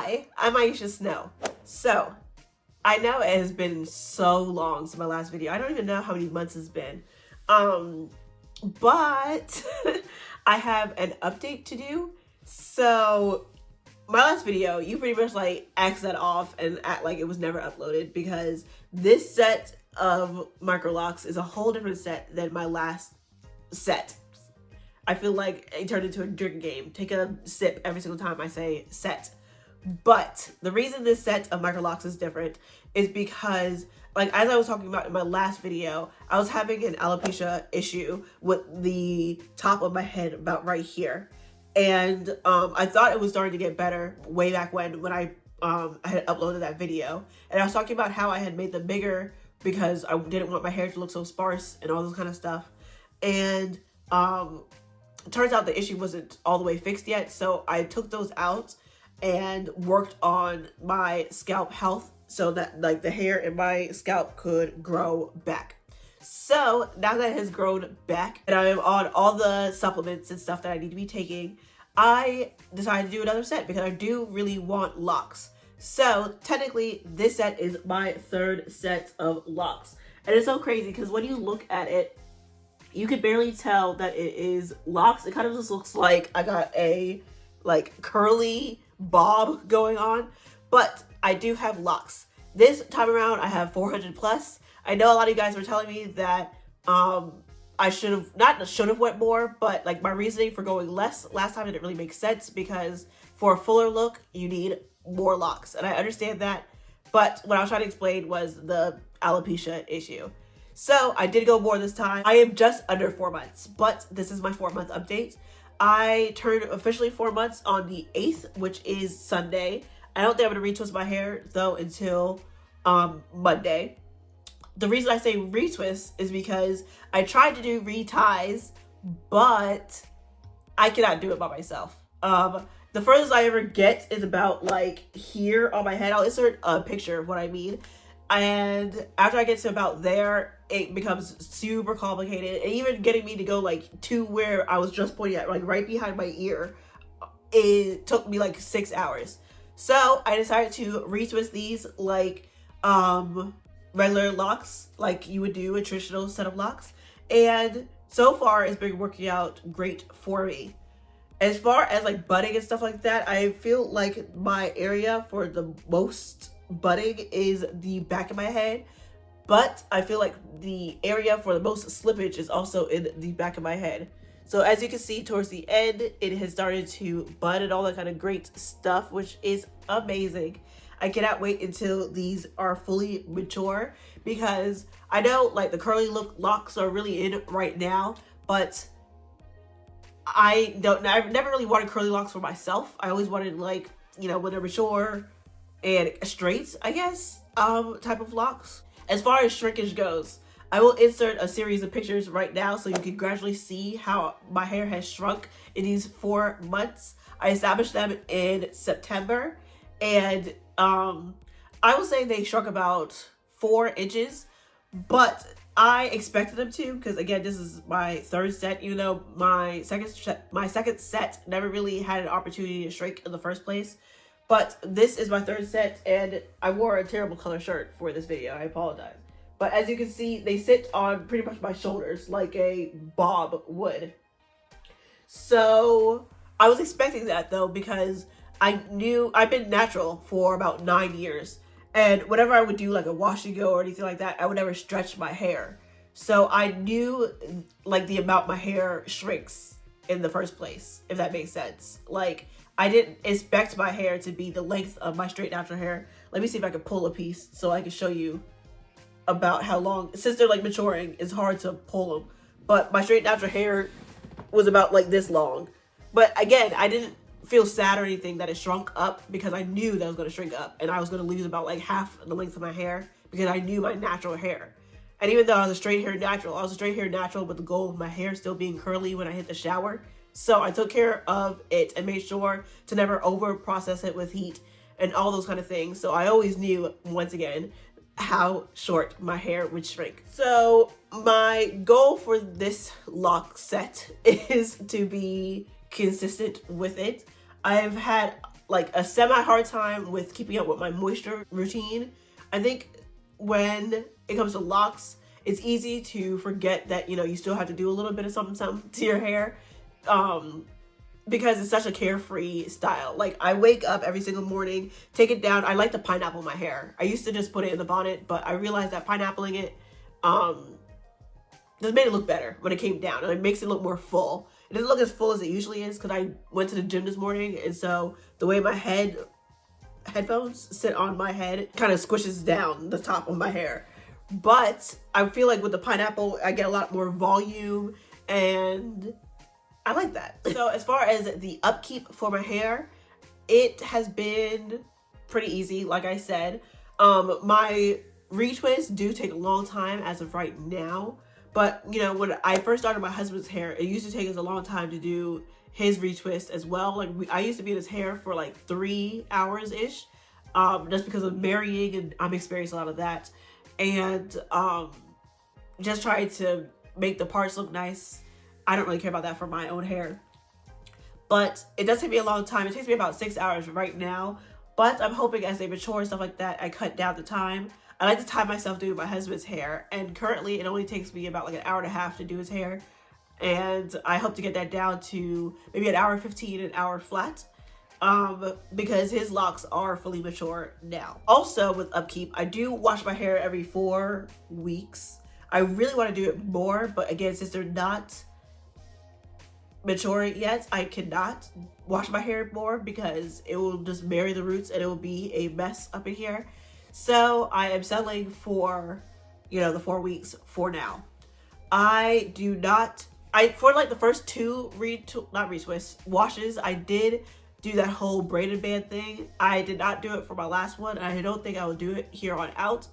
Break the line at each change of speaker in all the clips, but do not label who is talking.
Hi, I'm Aisha Snow. So, I know it has been so long since my last video. I don't even know how many months it's been. But I have an update to do. So, my last video, you pretty much like X that off and act like it was never uploaded because this set of microlocs is a whole different set than my last set. I feel like it turned into a drinking game. Take a sip every single time I say set. But the reason this set of microlocs is different is because, like, as I was talking about in my last video, I was having an alopecia issue with the top of my head about right here. And I thought it was starting to get better way back when I had uploaded that video. And I was talking about how I had made them bigger because I didn't want my hair to look so sparse and all this kind of stuff. And it turns out the issue wasn't all the way fixed yet. So I took those out and worked on my scalp health so that like the hair in my scalp could grow back. So now that it has grown back and I am on all the supplements and stuff that I need to be taking, I decided to do another set because I do really want locks. So technically this set is my third set of locks. And it's so crazy because when you look at it, you can barely tell that it is locks. It kind of just looks like I got a like curly bob going on, but I do have locks. This time around I have 400 plus. I know a lot of you guys were telling me that I should have went more, but like my reasoning for going less last time didn't really make sense because for a fuller look you need more locks, and I understand that, but what I was trying to explain was the alopecia issue. So I did go more this time. I am just under 4 months, but this is my 4-month update. I turned officially 4 months on the 8th, which is Sunday. I don't think I'm gonna retwist my hair though until Monday. The reason I say retwist is because I tried to do reties, but I cannot do it by myself. The furthest I ever get is about like here on my head. I'll insert a picture of what I mean. And after I get to about there, it becomes super complicated. And even getting me to go like to where I was just pointing at, like right behind my ear, it took me like 6 hours. So I decided to retwist these like regular locks, like you would do a traditional set of locks. And so far it's been working out great for me. As far as like budding and stuff like that, I feel like my area for the most budding is the back of my head, but I feel like the area for the most slippage is also in the back of my head. So as you can see towards the end, it has started to bud and all that kind of great stuff, which is amazing. I cannot wait until these are fully mature because I know like the curly look locks are really in right now, but I've never really wanted curly locks for myself. I always wanted like, you know, when they're mature and straight, I guess, type of locks. As far as shrinkage goes, I will insert a series of pictures right now so you can gradually see how my hair has shrunk in these 4 months. I established them in September, and I will say they shrunk about 4 inches, but I expected them to because again, this is my third set, even though my second set never really had an opportunity to shrink in the first place. But this is my third set, and I wore a terrible color shirt for this video. I apologize. But as you can see, they sit on pretty much my shoulders like a bob would. So I was expecting that though because I knew I've been natural for about 9 years. And whenever I would do like a wash and go or anything like that, I would never stretch my hair. So I knew like the amount my hair shrinks in the first place, if that makes sense. Like I didn't expect my hair to be the length of my straight natural hair. Let me see if I can pull a piece so I can show you about how long, since they're like maturing, it's hard to pull them. But my straight natural hair was about like this long. But again, I didn't feel sad or anything that it shrunk up because I knew that it was going to shrink up and I was going to lose about like half the length of my hair because I knew my natural hair. And even though I was a straight hair natural, with the goal of my hair still being curly when I hit the shower. So I took care of it and made sure to never over process it with heat and all those kind of things. So I always knew, once again, how short my hair would shrink. So my goal for this lock set is to be consistent with it. I've had like a semi-hard time with keeping up with my moisture routine. I think when it comes to locks, it's easy to forget that, you know, you still have to do a little bit of something to your hair, because it's such a carefree style. Like, I wake up every single morning, take it down. I like to pineapple my hair. I used to just put it in the bonnet, but I realized that pineappling it just made it look better when it came down, and it makes it look more full. It doesn't look as full as it usually is because I went to the gym this morning, and so the way my headphones sit on my head kind of squishes down the top of my hair. But I feel like with the pineapple, I get a lot more volume, and I like that. So as far as the upkeep for my hair, it has been pretty easy. Like I said, my retwists do take a long time as of right now. But, you know, when I first started my husband's hair, it used to take us a long time to do his retwist as well. Like, I used to be in his hair for like 3 hours-ish, just because of marrying, and I'm experiencing a lot of that. And just trying to make the parts look nice. I don't really care about that for my own hair. But it does take me a long time. It takes me about 6 hours right now. But I'm hoping as they mature and stuff like that, I cut down the time. I like to time myself doing my husband's hair, and currently it only takes me about like an hour and a half to do his hair, and I hope to get that down to maybe an hour 15, an hour flat, because his locks are fully mature now. Also with upkeep, I do wash my hair every 4 weeks. I really want to do it more, but again, since they're not mature yet, I cannot wash my hair more because it will just bury the roots and it will be a mess up in here. So I am settling for, you know, the 4 weeks for now. For like the first 2 washes, I did do that whole braided band thing. I did not do it for my last one, and I don't think I will do it here on out.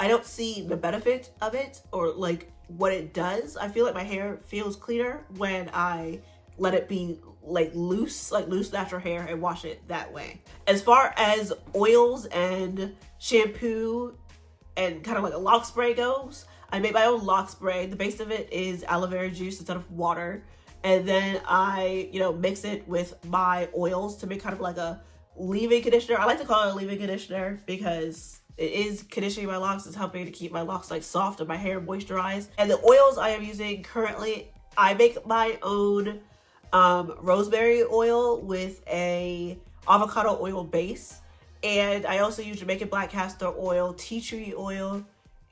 I don't see the benefit of it or like what it does. I feel like my hair feels cleaner when I let it be like loose natural hair and wash it that way. As far as oils and shampoo and kind of like a lock spray goes, I make my own lock spray. The base of it is aloe vera juice instead of water, and then I, you know, mix it with my oils to make kind of like a leave-in conditioner. I like to call it a leave-in conditioner because it is conditioning my locks. It's helping to keep my locks like soft and my hair moisturized. And the oils I am using currently, I make my own rosemary oil with a avocado oil base, and I also use Jamaican black castor oil, tea tree oil,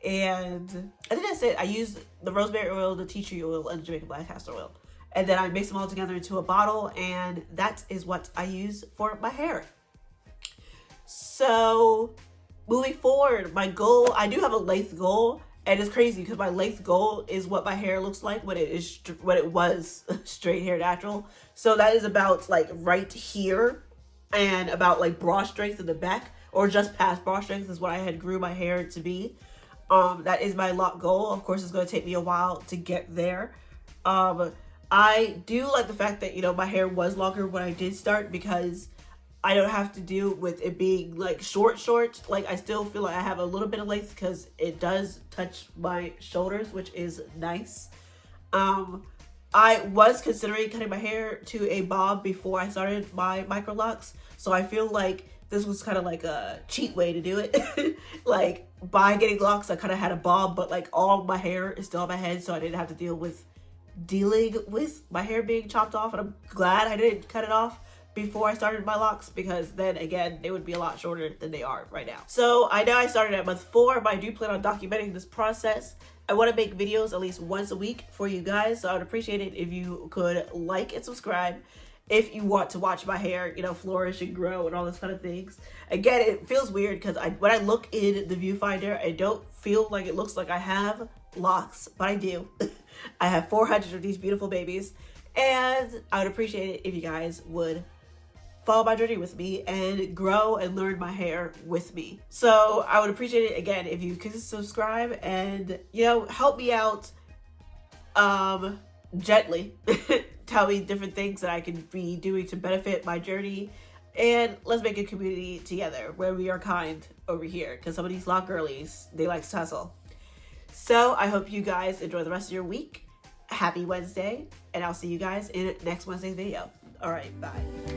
and I think that's it. I use the rosemary oil, the tea tree oil, and the Jamaican black castor oil, and then I mix them all together into a bottle, and that is what I use for my hair. So moving forward, my goal, I do have a length goal. And it's crazy because my length goal is what my hair looks like when it was straight hair natural. So that is about like right here and about like bra strength in the back, or just past bra strength is what I had grew my hair to be. That is my lock goal. Of course, it's going to take me a while to get there. I do like the fact that, you know, my hair was longer when I did start because I don't have to deal with it being like short. Like, I still feel like I have a little bit of length because it does touch my shoulders, which is nice. I was considering cutting my hair to a bob before I started my microlocs, so I feel like this was kind of like a cheat way to do it. Like, by getting locks, I kind of had a bob, but like all my hair is still on my head, so I didn't have to dealing with my hair being chopped off, and I'm glad I didn't cut it off before I started my locks, because then again they would be a lot shorter than they are right now. So I know I started at month 4, but I do plan on documenting this process. I want to make videos at least once a week for you guys, so I would appreciate it if you could like and subscribe if you want to watch my hair, you know, flourish and grow and all those kind of things. Again, it feels weird because when I look in the viewfinder, I don't feel like it looks like I have locks, but I do. I have 400 of these beautiful babies, and I would appreciate it if you guys would follow my journey with me and grow and learn my hair with me. So I would appreciate it again if you could subscribe and, you know, help me out gently. Tell me different things that I can be doing to benefit my journey, and let's make a community together where we are kind over here, because some of these lock girlies, they like to hustle. So I hope you guys enjoy the rest of your week. Happy Wednesday, and I'll see you guys in next Wednesday's video. All right, bye.